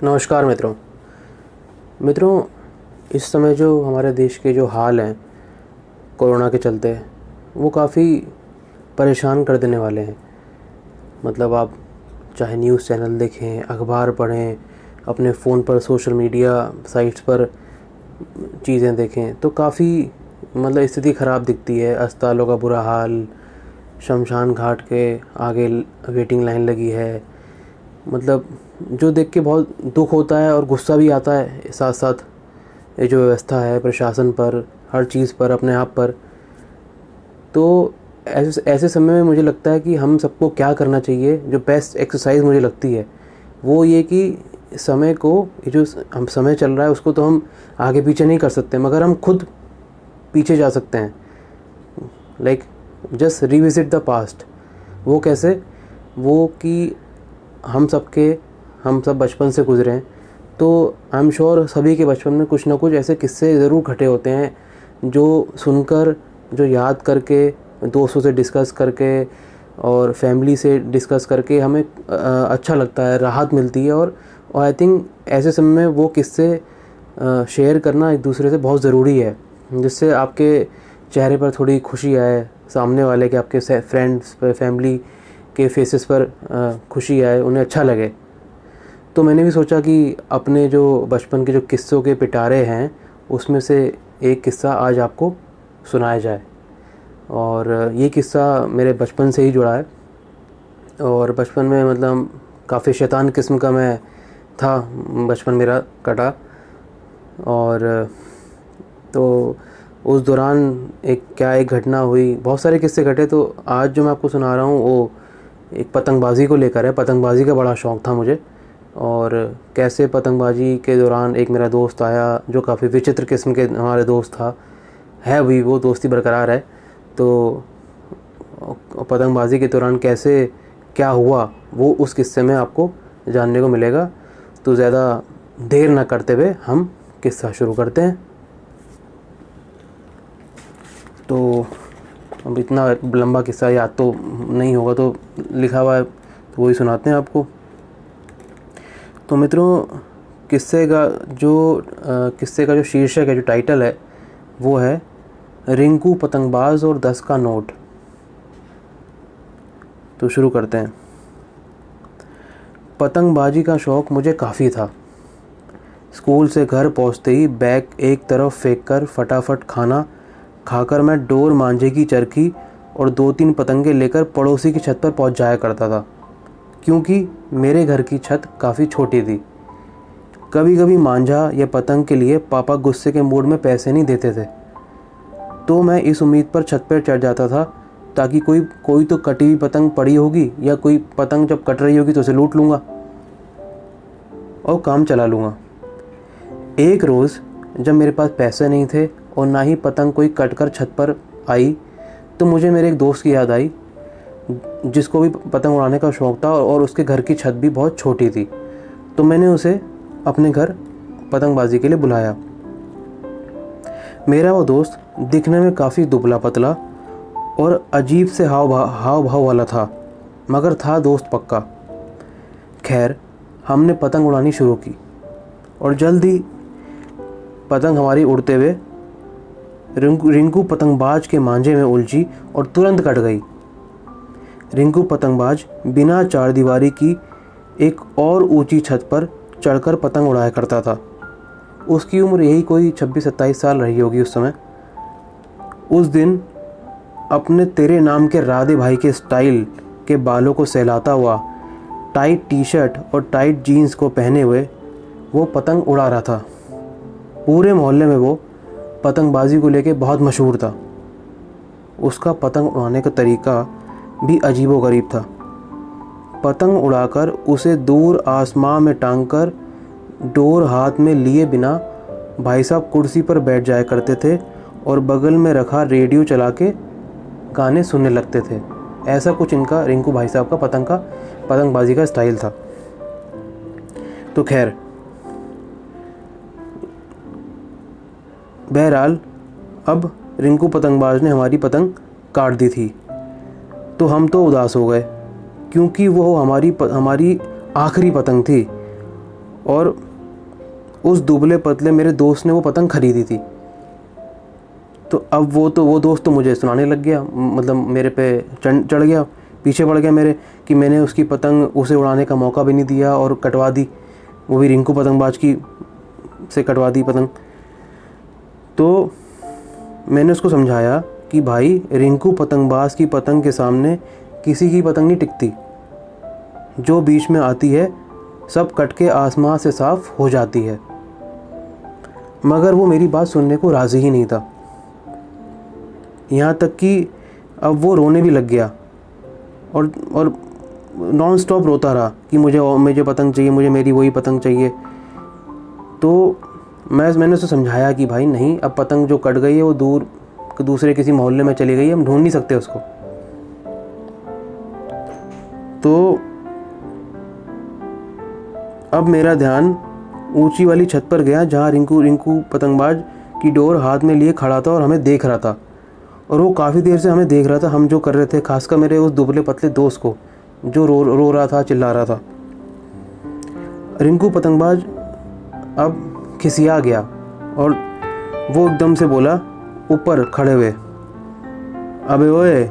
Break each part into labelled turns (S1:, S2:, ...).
S1: नमस्कार मित्रों। इस समय जो हमारे देश के जो हाल हैं कोरोना के चलते, वो काफ़ी परेशान कर देने वाले हैं। मतलब आप चाहे न्यूज़ चैनल देखें, अखबार पढ़ें, अपने फ़ोन पर सोशल मीडिया साइट्स पर चीज़ें देखें, तो काफ़ी स्थिति ख़राब दिखती है। अस्पतालों का बुरा हाल, शमशान घाट के आगे वेटिंग लाइन लगी है। जो देख के बहुत दुख होता है और गुस्सा भी आता है साथ साथ। ये जो व्यवस्था है प्रशासन पर, हर चीज़ पर, अपने आप पर, तो ऐसे ऐसे समय में मुझे लगता है कि हम सबको क्या करना चाहिए। जो बेस्ट एक्सरसाइज मुझे लगती है वो ये कि समय को, ये जो हम समय चल रहा है उसको तो हम आगे पीछे नहीं कर सकते, मगर हम खुद पीछे जा सकते हैं। Like just revisit the past. वो कैसे? वो कि हम सब बचपन से गुजरे हैं, तो आई एम श्योर सभी के बचपन में कुछ ना कुछ ऐसे किस्से ज़रूर घटे होते हैं जो सुनकर, जो याद करके, दोस्तों से डिस्कस करके और फैमिली से डिस्कस करके हमें अच्छा लगता है, राहत मिलती है। और आई थिंक ऐसे समय में वो किस्से शेयर करना एक दूसरे से बहुत ज़रूरी है, जिससे आपके चेहरे पर थोड़ी खुशी आए, सामने वाले के, आपके फ्रेंड्स, फैमिली के फेसेस पर खुशी आए, उन्हें अच्छा लगे। तो मैंने भी सोचा कि अपने जो बचपन के जो किस्सों के पिटारे हैं उसमें से एक किस्सा आज आपको सुनाया जाए। और ये किस्सा मेरे बचपन से ही जुड़ा है। और बचपन में काफ़ी शैतान किस्म का मैं था, बचपन मेरा कटा। और तो उस दौरान एक घटना हुई, बहुत सारे किस्से घटे। तो आज जो मैं आपको सुना रहा हूँ वो एक पतंगबाज़ी को लेकर है। पतंगबाज़ी का बड़ा शौक़ था मुझे, और कैसे पतंगबाज़ी के दौरान एक मेरा दोस्त आया जो काफ़ी विचित्र किस्म के हमारे दोस्त था, है भी, वो दोस्ती बरकरार है। तो पतंगबाज़ी के दौरान कैसे क्या हुआ वो उस किस्से में आपको जानने को मिलेगा। तो ज़्यादा देर ना करते हुए हम किस्सा शुरू करते हैं। तो अब इतना लंबा किस्सा याद तो नहीं होगा, तो लिखा हुआ है तो वही सुनाते हैं आपको। तो मित्रों, किस्से का जो शीर्षक है, जो टाइटल है, वो है रिंकू पतंगबाज और 10 का नोट। तो शुरू करते हैं। पतंगबाजी का शौक़ मुझे काफ़ी था। स्कूल से घर पहुंचते ही बैग एक तरफ फेंककर फटाफट खाना खाकर मैं डोर मांझे की चरखी और 2-3 पतंगे लेकर पड़ोसी की छत पर पहुंच जाया करता था, क्योंकि मेरे घर की छत काफ़ी छोटी थी। कभी कभी मांझा या पतंग के लिए पापा गुस्से के मूड में पैसे नहीं देते थे, तो मैं इस उम्मीद पर छत पर चढ़ जाता था ताकि कोई तो कटी हुई पतंग पड़ी होगी, या कोई पतंग जब कट रही होगी तो उसे लूट लूँगा और काम चला लूँगा। एक रोज़ जब मेरे पास पैसे नहीं थे और ना ही पतंग कोई कट कर छत पर आई, तो मुझे मेरे एक दोस्त की याद आई जिसको भी पतंग उड़ाने का शौक़ था, और उसके घर की छत भी बहुत छोटी थी। तो मैंने उसे अपने घर पतंगबाजी के लिए बुलाया। मेरा वो दोस्त दिखने में काफ़ी दुबला पतला और अजीब से हाव भाव वाला था, मगर था दोस्त पक्का। खैर, हमने पतंग उड़ानी शुरू की और जल्द ही पतंग हमारी उड़ते हुए रिंकू पतंगबाज के मांझे में उलझी और तुरंत कट गई। रिंकू पतंगबाज बिना चारदीवारी की एक और ऊंची छत पर चढ़कर पतंग उड़ाया करता था। उसकी उम्र यही कोई 26-27 साल रही होगी उस समय। उस दिन अपने तेरे नाम के राधे भाई के स्टाइल के बालों को सहलाता हुआ, टाइट टी शर्ट और टाइट जीन्स को पहने हुए वो पतंग उड़ा रहा था। पूरे मोहल्ले में वो पतंगबाजी को लेके बहुत मशहूर था। उसका पतंग उड़ाने का तरीका भी अजीबोगरीब था। पतंग उड़ाकर उसे दूर आसमां में टांगकर डोर हाथ में लिए बिना भाई साहब कुर्सी पर बैठ जाया करते थे और बगल में रखा रेडियो चला के गाने सुनने लगते थे। ऐसा कुछ इनका, रिंकू भाई साहब का पतंगबाजी का स्टाइल था। तो खैर, बहरहाल अब रिंकू पतंगबाज ने हमारी पतंग काट दी थी, तो हम तो उदास हो गए, क्योंकि वो हमारी आखिरी पतंग थी और उस दुबले पतले मेरे दोस्त ने वो पतंग ख़रीदी थी। तो अब वो दोस्त तो मुझे सुनाने लग गया, मतलब मेरे पे चढ़ गया, पीछे पड़ गया मेरे, कि मैंने उसकी पतंग उसे उड़ाने का मौका भी नहीं दिया और कटवा दी, वो भी रिंकू पतंगबाज की से कटवा दी पतंग। तो मैंने उसको समझाया कि भाई रिंकू पतंगबाज की पतंग के सामने किसी की पतंग नहीं टिकती, जो बीच में आती है सब कट के आसमान से साफ हो जाती है। मगर वो मेरी बात सुनने को राज़ी ही नहीं था, यहाँ तक कि अब वो रोने भी लग गया और नॉन स्टॉप रोता रहा कि मुझे पतंग चाहिए, मुझे मेरी वही पतंग चाहिए। तो मैंने उसे समझाया कि भाई नहीं, अब पतंग जो कट गई है वो दूसरे किसी मोहल्ले में चली गई है, हम ढूंढ नहीं सकते उसको। तो अब मेरा ध्यान ऊंची वाली छत पर गया जहाँ रिंकू पतंगबाज की डोर हाथ में लिए खड़ा था और हमें देख रहा था। और वो काफ़ी देर से हमें देख रहा था, हम जो कर रहे थे, खासकर मेरे उस दुबले पतले दोस्त को जो रो रहा था, चिल्ला रहा था। रिंकू पतंगबाज अब खिसिया गया और वो एकदम से बोला ऊपर खड़े हुए, अबे ओए,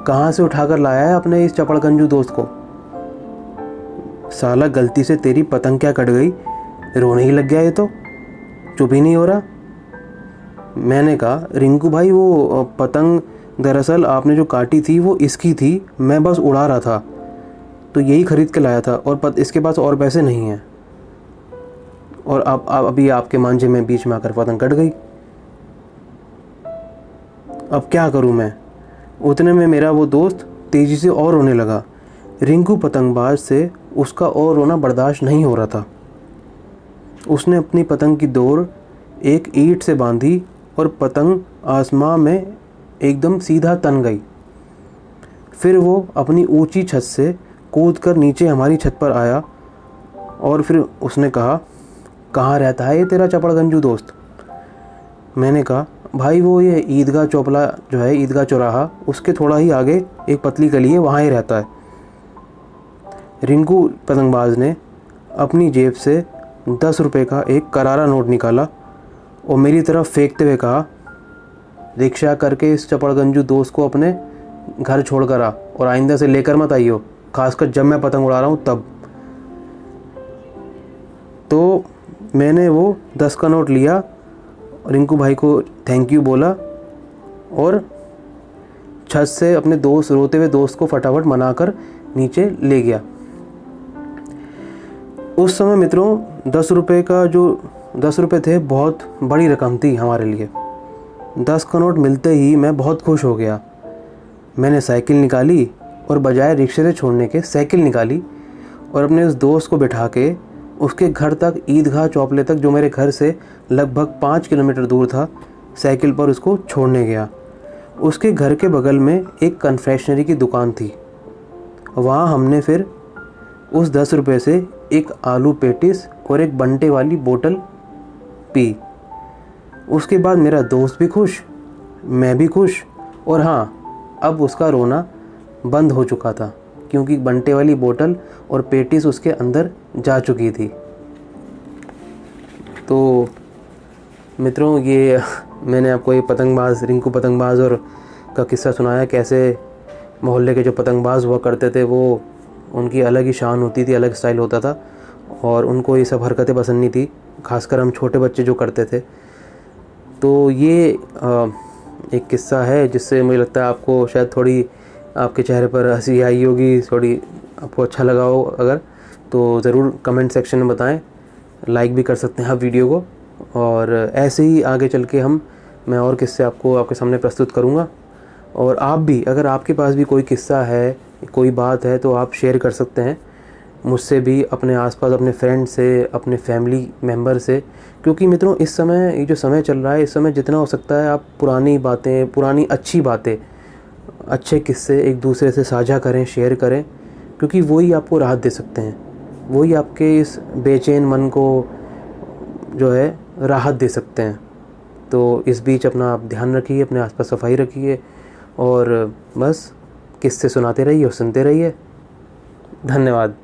S1: कहाँ से उठाकर लाया है अपने इस चपड़गंजू दोस्त को? साला गलती से तेरी पतंग क्या कट गई, रोने ही लग गया ये तो, चुप ही नहीं हो रहा। मैंने कहा रिंकू भाई, वो पतंग दरअसल आपने जो काटी थी वो इसकी थी, मैं बस उड़ा रहा था, तो यही ख़रीद के लाया था और इसके पास और पैसे नहीं हैं। और अभी आपके मांझे में बीच में आकर पतंग कट गई, अब क्या करूं मैं? उतने में मेरा वो दोस्त तेज़ी से और रोने लगा। रिंकू पतंगबाज से उसका और रोना बर्दाश्त नहीं हो रहा था। उसने अपनी पतंग की डोर एक ईंट से बांधी और पतंग आसमां में एकदम सीधा तन गई। फिर वो अपनी ऊंची छत से कूदकर नीचे हमारी छत पर आया और फिर उसने कहा, कहाँ रहता है ये तेरा चपड़गंजू दोस्त? मैंने कहा भाई वो ये ईदगाह चौपला जो है, ईदगाह चौराहा, उसके थोड़ा ही आगे एक पतली गली है, वहाँ ही रहता है। रिंकू पतंगबाज ने अपनी जेब से 10 रुपये का एक करारा नोट निकाला और मेरी तरफ फेंकते हुए कहा, रिक्शा करके इस चपड़गंजू दोस्त को अपने घर छोड़ कर आ और आइंदा से लेकर मत आइयो, खासकर जब मैं पतंग उड़ा रहा हूँ तब। तो मैंने वो 10 का नोट लिया, रिंकू भाई को थैंक यू बोला और छत से अपने रोते हुए दोस्त को फटाफट मनाकर नीचे ले गया। उस समय मित्रों 10 रुपये थे, बहुत बड़ी रकम थी हमारे लिए। 10 का नोट मिलते ही मैं बहुत खुश हो गया। मैंने साइकिल निकाली और बजाय रिक्शे से छोड़ने के साइकिल निकाली और अपने उस दोस्त को बिठा के उसके घर तक, ईदगाह चौपले तक, जो मेरे घर से लगभग 5 किलोमीटर दूर था, साइकिल पर उसको छोड़ने गया। उसके घर के बगल में एक कन्फेक्शनरी की दुकान थी। वहाँ हमने फिर उस 10 रुपये से एक आलू पेटिस और एक बंटे वाली बोतल पी। उसके बाद मेरा दोस्त भी खुश, मैं भी खुश, और हाँ, अब उसका रोना बंद हो चुका था क्योंकि बंटे वाली बोतल और पेटिस उसके अंदर जा चुकी थी। तो मित्रों, ये मैंने आपको ये रिंकू पतंगबाज और का किस्सा सुनाया, कैसे मोहल्ले के जो पतंगबाज हुआ करते थे वो, उनकी अलग ही शान होती थी, अलग स्टाइल होता था और उनको ये सब हरकतें पसंद नहीं थी, खासकर हम छोटे बच्चे जो करते थे। तो ये एक किस्सा है जिससे मुझे लगता है आपको शायद थोड़ी आपके चेहरे पर हंसी आई होगी, थोड़ी आपको अच्छा लगा हो। अगर तो ज़रूर कमेंट सेक्शन में बताएं, लाइक भी कर सकते हैं आप वीडियो को, और ऐसे ही आगे चल के मैं और किस्से आपको आपके सामने प्रस्तुत करूँगा। और आप भी, अगर आपके पास भी कोई किस्सा है, कोई बात है, तो आप शेयर कर सकते हैं मुझसे भी, अपने आसपास, अपने फ्रेंड से, अपने फैमिली मेम्बर से। क्योंकि मित्रों इस समय, ये जो समय चल रहा है, इस समय जितना हो सकता है आप पुरानी बातें, पुरानी अच्छी बातें, अच्छे किस्से एक दूसरे से साझा करें, शेयर करें, क्योंकि वही आपको राहत दे सकते हैं, वही आपके इस बेचैन मन को जो है राहत दे सकते हैं। तो इस बीच अपना आप ध्यान रखिए, अपने आसपास सफाई रखिए और बस किस्से सुनाते रहिए और सुनते रहिए। धन्यवाद।